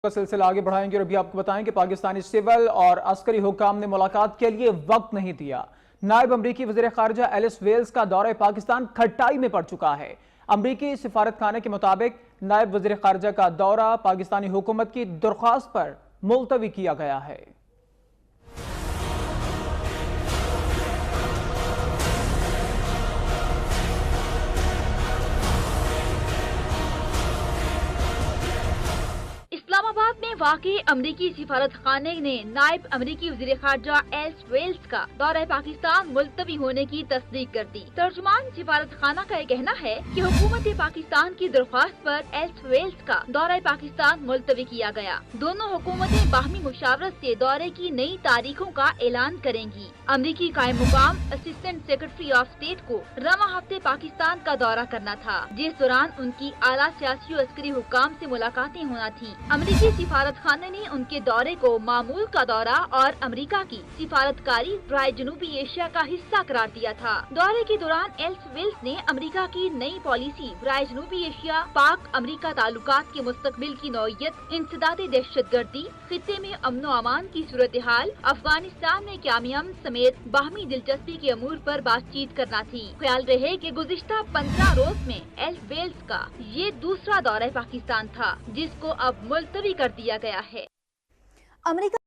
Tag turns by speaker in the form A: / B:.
A: کا سلسلہ آگے بڑھائیں گے اور ابھی آپ کو بتائیں کہ پاکستانی سول اور عسکری حکام نے ملاقات کے لیے وقت نہیں دیا۔ نائب امریکی وزیر خارجہ ایلس ویلز کا دورہ پاکستان کھٹائی میں پڑ چکا ہے۔ امریکی سفارت خانے کے مطابق نائب وزیر خارجہ کا دورہ پاکستانی حکومت کی درخواست پر ملتوی کیا گیا ہے۔
B: اسلام آباد میں واقع امریکی سفارت خانے نے نائب امریکی وزیر خارجہ ایلس ویلز کا دورہ پاکستان ملتوی ہونے کی تصدیق کر دی۔ ترجمان سفارت خانہ کا یہ کہنا ہے کہ حکومت پاکستان کی درخواست پر ایلس ویلز کا دورہ پاکستان ملتوی کیا گیا۔ دونوں حکومتیں باہمی مشاورت سے دورے کی نئی تاریخوں کا اعلان کریں گی۔ امریکی قائم مقام اسسٹنٹ سیکرٹری آف اسٹیٹ کو رواں ہفتے پاکستان کا دورہ کرنا تھا، جس دوران ان کی اعلیٰ سیاسی و عسکری حکام سے ملاقاتیں ہونا تھیں۔ امریکی سفارت خانے نے ان کے دورے کو معمول کا دورہ اور امریکہ کی سفارتکاری برائے جنوبی ایشیا کا حصہ قرار دیا تھا۔ دورے کے دوران ایلس ویلز نے امریکہ کی نئی پالیسی برائے جنوبی ایشیا، پاک امریکہ تعلقات کے مستقبل کی نوعیت، انسداد دہشت گردی، خطے میں امن و امان کی صورتحال، افغانستان میں قیام امن سمیت باہمی دلچسپی کے امور پر بات چیت کرنا تھی۔ خیال رہے کہ گزشتہ 15 روز میں ایلس ویلز کا یہ دوسرا دورہ پاکستان تھا، جس کو اب ملتوی کر دیا گیا ہے۔
C: امریکہ